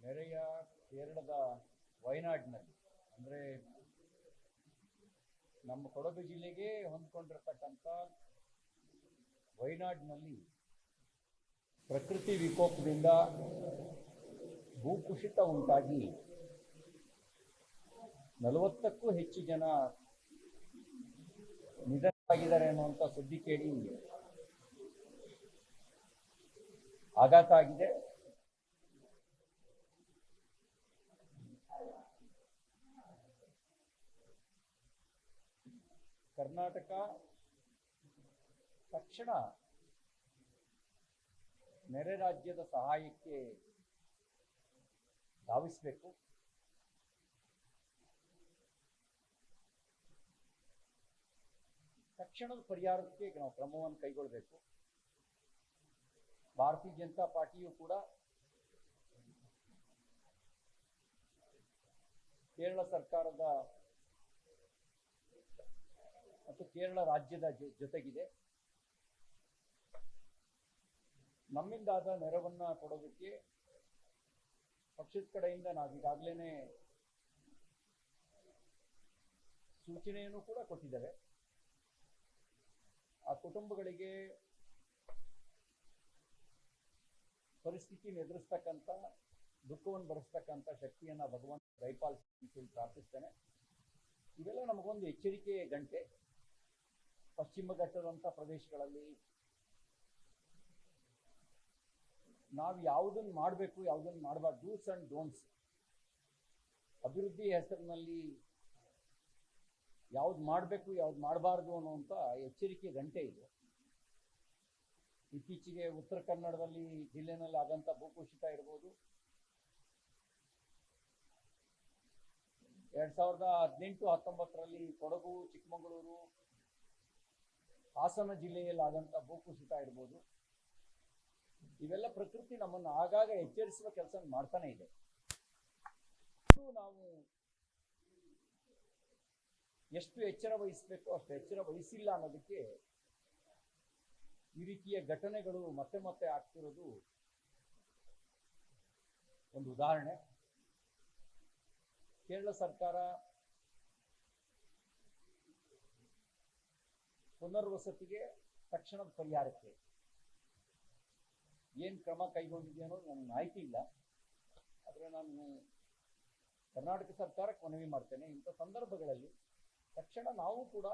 ನೆರೆಯ ಕೇರಳದ ವಯನಾಡಿನಲ್ಲಿ ಅಂದರೆ ನಮ್ಮ ಕೊಡಗು ಜಿಲ್ಲೆಗೆ ಹೊಂದ್ಕೊಂಡಿರ್ತಕ್ಕಂಥ ವಯನಾಡಿನಲ್ಲಿ ಪ್ರಕೃತಿ ವಿಕೋಪದಿಂದ ಭೂಕುಸಿತ ಉಂಟಾಗಿ 40ಕ್ಕೂ ಹೆಚ್ಚು ಜನ ನಿಧನರಾಗಿದ್ದಾರೆ ಅನ್ನುವಂಥ ಸುದ್ದಿ ಕೇಳಿ ಆಘಾತ ಆಗಿದೆ. ಕರ್ನಾಟಕ ತಕ್ಷಣ ನೆರೆ ರಾಜ್ಯದ ಸಹಾಯಕ್ಕೆ ಧಾವಿಸಬೇಕು. ತಕ್ಷಣದ ಪರಿಹಾರಕ್ಕೆ ನಾವು ಕ್ರಮವನ್ನು ಕೈಗೊಳ್ಳಬೇಕು. ಭಾರತೀಯ ಜನತಾ ಪಾರ್ಟಿಯು ಕೂಡ ಕೇರಳ ಸರ್ಕಾರದ ಮತ್ತು ಕೇರಳ ರಾಜ್ಯದ ಜೊತೆಗಿದೆ. ನಮ್ಮಿಂದಾದ ನೆರವನ್ನ ಕೊಡೋದಕ್ಕೆ ಪಕ್ಷದ ಕಡೆಯಿಂದ ನಾವೀಗಾಗಲೇ ಸೂಚನೆಯನ್ನು ಕೂಡ ಕೊಟ್ಟಿದ್ದೇವೆ. ಆ ಕುಟುಂಬಗಳಿಗೆ ಪರಿಸ್ಥಿತಿಯನ್ನು ಎದುರಿಸ್ತಕ್ಕಂಥ, ದುಃಖವನ್ನು ಭರಿಸ್ತಕ್ಕಂಥ ಶಕ್ತಿಯನ್ನು ಭಗವಂತ ದಯಪಾಲಿಸಿ ಪ್ರಾರ್ಥಿಸ್ತೇನೆ. ಇವೆಲ್ಲ ನಮಗೊಂದು ಎಚ್ಚರಿಕೆ ಗಂಟೆ. ಪಶ್ಚಿಮ ಘಟ್ಟದಂಥ ಪ್ರದೇಶಗಳಲ್ಲಿ ನಾವು ಯಾವುದನ್ನು ಮಾಡಬೇಕು, ಯಾವುದನ್ನು ಮಾಡಬಾರ್ದು, ಡೂಸ್ ಅಂಡ್ ಡೋಂಟ್ಸ್, ಅಭಿವೃದ್ಧಿ ಹೆಸರಿನಲ್ಲಿ ಯಾವ್ದು ಮಾಡಬೇಕು ಯಾವ್ದು ಮಾಡಬಾರ್ದು ಅನ್ನುವಂಥ ಎಚ್ಚರಿಕೆ ಗಂಟೆ ಇದೆ. ಇತ್ತೀಚೆಗೆ ಉತ್ತರ ಕನ್ನಡದಲ್ಲಿ ಜಿಲ್ಲೆನಲ್ಲಿ ಆದಂಥ ಭೂಕುಸಿತ ಇರ್ಬೋದು, 2018-19ರಲ್ಲಿ ಕೊಡಗು, ಚಿಕ್ಕಮಗಳೂರು, ಹಾಸನ ಜಿಲ್ಲೆಯಲ್ಲಿ ಆದಂಥ ಭೂಕುಸಿತ ಇರ್ಬೋದು, ಇವೆಲ್ಲ ಪ್ರಕೃತಿ ನಮ್ಮನ್ನು ಆಗಾಗ ಎಚ್ಚರಿಸುವ ಕೆಲಸ ಮಾಡ್ತಾನೆ ಇದೆ. ನಾವು ಎಷ್ಟು ಎಚ್ಚರ ವಹಿಸಬೇಕು ಅಷ್ಟು ಎಚ್ಚರ ವಹಿಸಿಲ್ಲ ಅನ್ನೋದಕ್ಕೆ ಈ ರೀತಿಯ ಘಟನೆಗಳು ಮತ್ತೆ ಮತ್ತೆ ಆಗ್ತಿರೋದು ಒಂದು ಉದಾಹರಣೆ. ಕೇರಳ ಸರ್ಕಾರ ಪುನರ್ವಸತಿಗೆ ತಕ್ಷಣದ ಪರಿಹಾರಕ್ಕೆ ಏನು ಕ್ರಮ ಕೈಗೊಂಡಿದೆ ಅನ್ನೋದು ನನಗೆ ಮಾಹಿತಿ ಇಲ್ಲ. ಆದರೆ ನಾನು ಕರ್ನಾಟಕ ಸರ್ಕಾರಕ್ಕೆ ಮನವಿ ಮಾಡ್ತೇನೆ, ಇಂಥ ಸಂದರ್ಭಗಳಲ್ಲಿ ತಕ್ಷಣ ನಾವು ಕೂಡ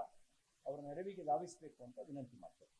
ಅವರ ನೆರವಿಗೆ ಧಾವಿಸಬೇಕು ಅಂತ ವಿನಂತಿ ಮಾಡ್ತೇವೆ.